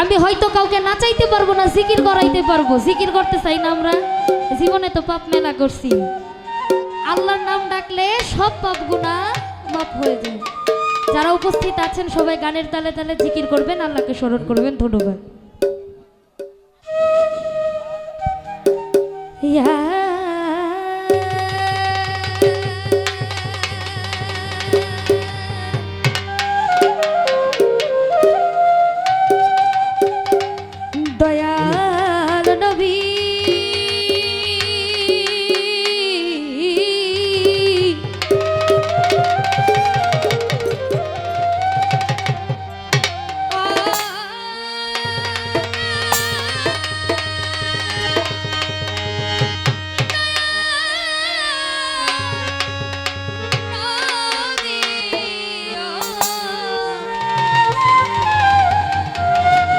আমি হয়তো কাউকে নাচাইতে পারবো না, জিকির করাইতে পারবো, জিকির করতে চাই না আমরা, জীবনে তো পাপ মেলা করছি। আল্লাহর নাম ডাকলে সব পাপ গুনাহ মাফ হয়ে যায়। যারা উপস্থিত আছেন সবাই গানের তালে তালে জিকির করবেন, আল্লাহকে স্মরণ করবেন। ধন্যবাদ। দয়াল নবী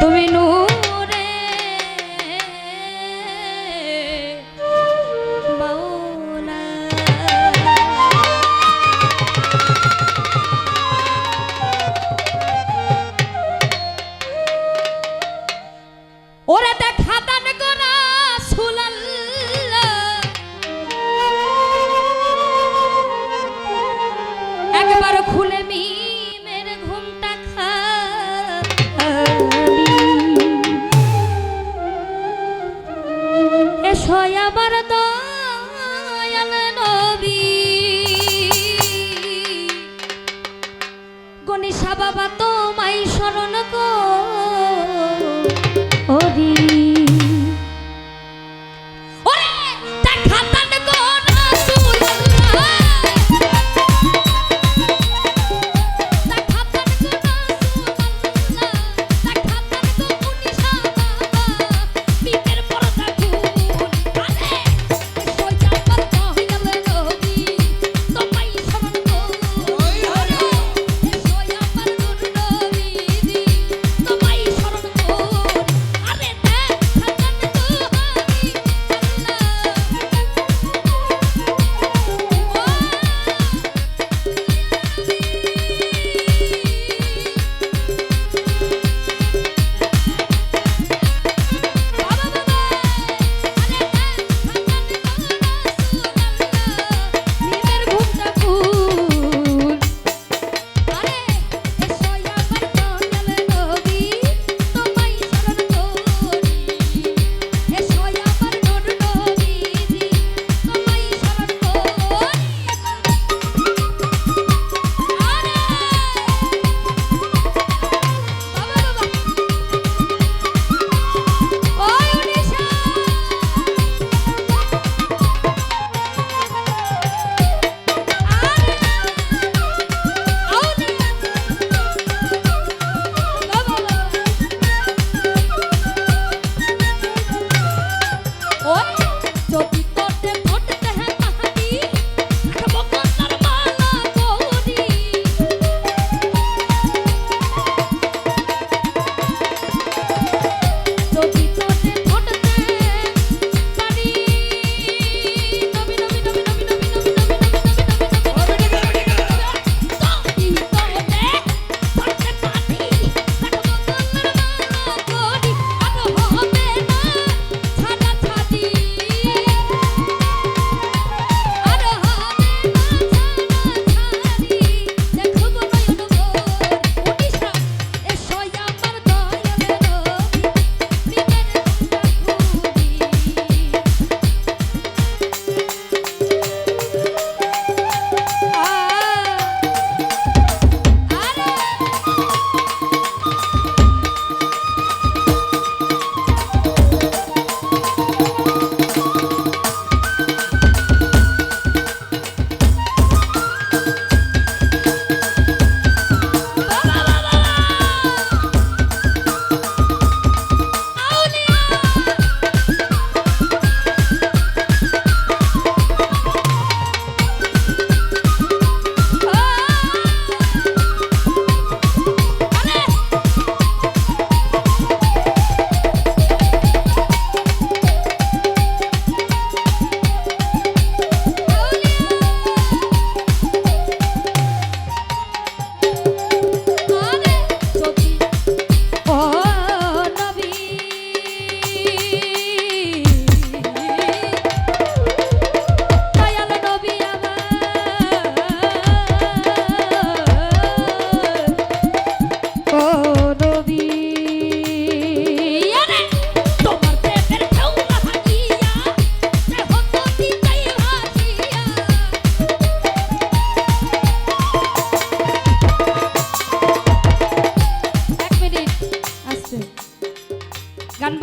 তুমি নূরে মাওলা, ওরে দেখা দান করা রাসূলুল্লাহ, একবার খুলে মিমের ঘুমটা এসো আমার দয়াল নবী, গণেশা বাবা তোমায় শরণ করি।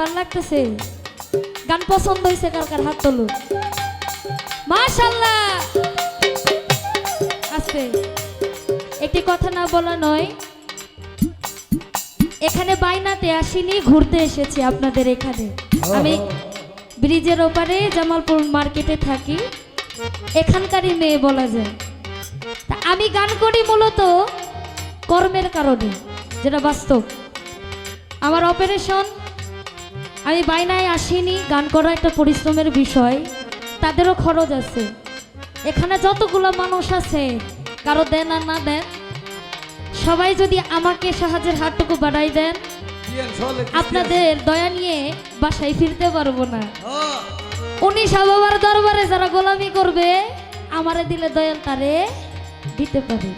ভালো লাগতেছে? গান পছন্দ হয়েছে কার কার হাত তোলো। মাশাআল্লাহ। আস্তে, একটি কথা না বলা নয়, এখানে বাইনাতে আসিনি, ঘুরতে এসেছি আপনাদের এখানে। আমি ব্রিজের ওপারে জামালপুর মার্কেটে থাকি, এখানকারই মেয়ে বলা যায়। তা আমি গান করি মূলত কর্মের কারণে, যেটা বাস্তব। আমার অপারেশন, আমি বাইনায় আসিনি। গান করা একটা পরিশ্রমের বিষয়, তাদেরও খরচ আছে। এখানে যতগুলো মানুষ আছে, কারো দেন আর না দেন, সবাই যদি আমাকে সাহায্যের হাতটুকু বাড়াই দেন, আপনাদের দয়া নিয়ে বাসায় ফিরতে পারবো না। উনি সবার দরবারে যারা গোলামি করবে, আমারে দিলে দয়াল তারে দিতে পারে।